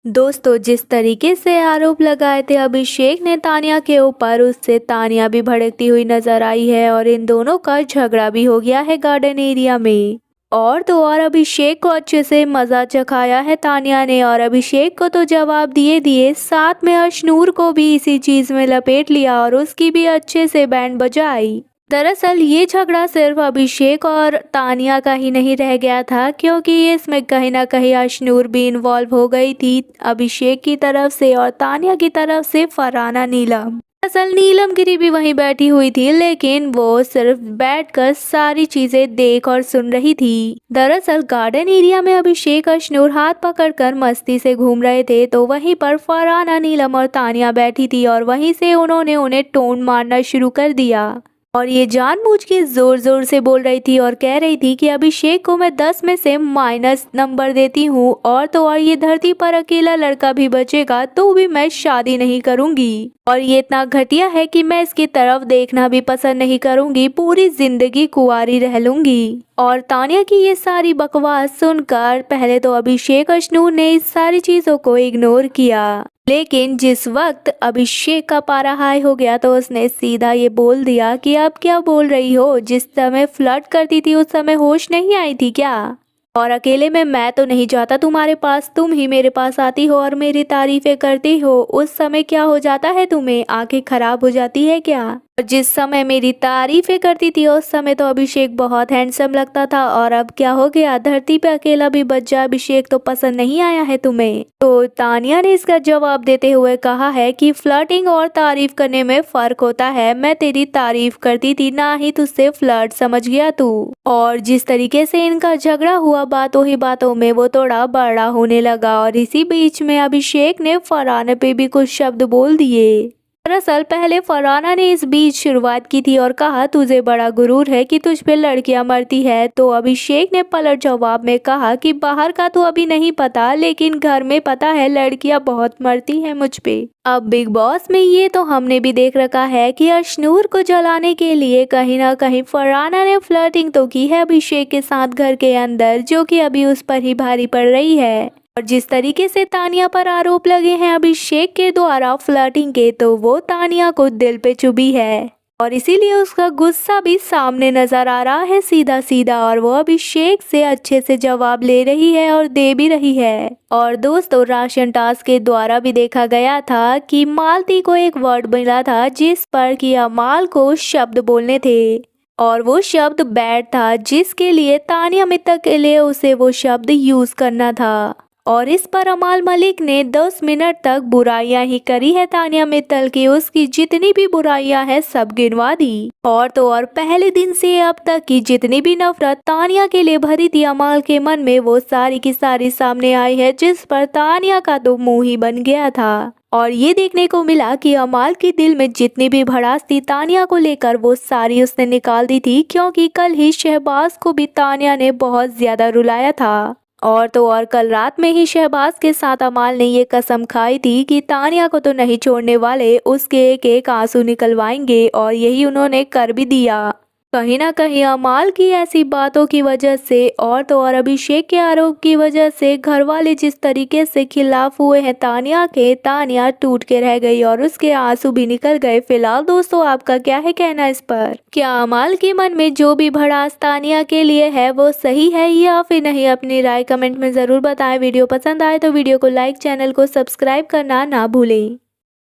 दोस्तों, जिस तरीके से आरोप लगाए थे अभिषेक ने तानिया के ऊपर, उससे तानिया भी भड़कती हुई नजर आई है और इन दोनों का झगड़ा भी हो गया है गार्डन एरिया में। और तो और अभिषेक को अच्छे से मजा चखाया है तानिया ने, और अभिषेक को तो जवाब दिए दिए, साथ में अशनूर को भी इसी चीज में लपेट लिया और उसकी भी अच्छे से बैंड बजाई। दरअसल ये झगड़ा सिर्फ अभिषेक और तानिया का ही नहीं रह गया था, क्योंकि इसमें कहीं ना कहीं अशनूर भी इन्वॉल्व हो गई थी अभिषेक की तरफ से, और तानिया की तरफ से फरहाना नीलम। दरअसल नीलम गिरी भी वहीं बैठी हुई थी, लेकिन वो सिर्फ बैठकर सारी चीजें देख और सुन रही थी। दरअसल गार्डन एरिया में अभिषेक अशनूर हाथ पकड़कर मस्ती से घूम रहे थे, तो वहीं पर फरहाना नीलम और तानिया बैठी थी और वहीं से उन्होंने उन्हें टोन मारना शुरू कर दिया। और ये जानबूझ के जोर जोर से बोल रही थी और कह रही थी कि अभिषेक को मैं 10 में से माइनस नंबर देती हूँ, और तो और ये धरती पर अकेला लड़का भी बचेगा तो भी मैं शादी नहीं करूंगी, और ये इतना घटिया है कि मैं इसकी तरफ देखना भी पसंद नहीं करूंगी, पूरी जिंदगी कुंवारी रह लूंगी। और तानिया की ये सारी बकवास सुनकर पहले तो अभिषेक अशनूर ने इस सारी चीजों को इग्नोर किया, लेकिन जिस वक्त अभिषेक का पारा हाई हो गया तो उसने सीधा ये बोल दिया कि अब क्या बोल रही हो, जिस समय फ्लर्ट करती थी उस समय होश नहीं आई थी क्या? और अकेले में मैं तो नहीं जाता तुम्हारे पास, तुम ही मेरे पास आती हो और मेरी तारीफें करती हो, उस समय क्या हो जाता है तुम्हें, आंखें खराब हो जाती है क्या? और जिस समय मेरी तारीफें करती थी उस समय तो अभिषेक बहुत हैंडसम लगता था, और अब क्या हो गया, धरती पे अकेला भी बच जा, अभिषेक तो पसंद नहीं आया है तुम्हें? तो तानिया ने इसका जवाब देते हुए कहा है कि फ्लर्टिंग और तारीफ करने में फर्क होता है, मैं तेरी तारीफ करती थी, ना ही तुझसे फ्लर्ट, समझ गया तू? और जिस तरीके से इनका झगड़ा हुआ बातों ही बातों में वो थोड़ा बड़ा होने लगा, और इसी बीच में अभिषेक ने फरहाना पे भी कुछ शब्द बोल दिए। दरअसल पहले फरहाना ने इस बीच शुरुआत की थी और कहा तुझे बड़ा गुरूर है कि तुझ पे लड़कियां मरती है, तो अभिषेक ने पलट जवाब में कहा कि बाहर का तो अभी नहीं पता, लेकिन घर में पता है लड़कियां बहुत मरती हैं मुझ पे। अब बिग बॉस में ये तो हमने भी देख रखा है कि अशनूर को जलाने के लिए कहीं ना कहीं फरहाना ने फ्लर्टिंग तो की है अभिषेक के साथ घर के अंदर, जो कि अभी उस पर ही भारी पड़ रही है। और जिस तरीके से तानिया पर आरोप लगे हैं अभिषेक के द्वारा फ्लर्टिंग के, तो वो तानिया को दिल पे चुभी है, और इसीलिए उसका गुस्सा भी सामने नजर आ रहा है सीधा सीधा, और वो अभिषेक से अच्छे से जवाब ले रही है और दे भी रही है। और दोस्तों, राशन टास्क के द्वारा भी देखा गया था कि मालती को एक वर्ड मिला था जिस पर कि अमाल को शब्द बोलने थे, और वो शब्द बैड था, जिसके लिए तानिया मित्तल के लिए उसे वो शब्द यूज करना था। और इस पर अमाल मलिक ने 10 मिनट तक बुराइयां ही करी है तानिया मित्तल की, उसकी जितनी भी बुराइयां हैं सब गिनवा दी। और तो और पहले दिन से अब तक की जितनी भी नफरत तानिया के लिए भरी थी अमाल के मन में, वो सारी की सारी सामने आई है, जिस पर तानिया का तो मुंह ही बन गया था। और ये देखने को मिला कि अमाल के दिल में जितनी भी भड़ास थी तानिया को लेकर, वो सारी उसने निकाल दी थी, क्योंकि कल ही शहबाज को भी तानिया ने बहुत ज्यादा रुलाया था। और तो और कल रात में ही शहबाज के साथ अमाल ने ये कसम खाई थी कि तानिया को तो नहीं छोड़ने वाले, उसके एक एक आंसू निकलवाएंगे, और यही उन्होंने कर भी दिया। कहीं ना कहीं अमाल की ऐसी बातों की वजह से और तो और अभिषेक के आरोप की वजह से घर वाले जिस तरीके से खिलाफ हुए हैं तानिया के, तानिया टूट के रह गई और उसके आंसू भी निकल गए। फिलहाल दोस्तों, आपका क्या है कहना इस पर? क्या अमाल के मन में जो भी भड़ास तानिया के लिए है वो सही है या फिर नहीं? अपनी राय कमेंट में जरूर बताएं। वीडियो पसंद आए तो वीडियो को लाइक, चैनल को सब्सक्राइब करना ना भूलें।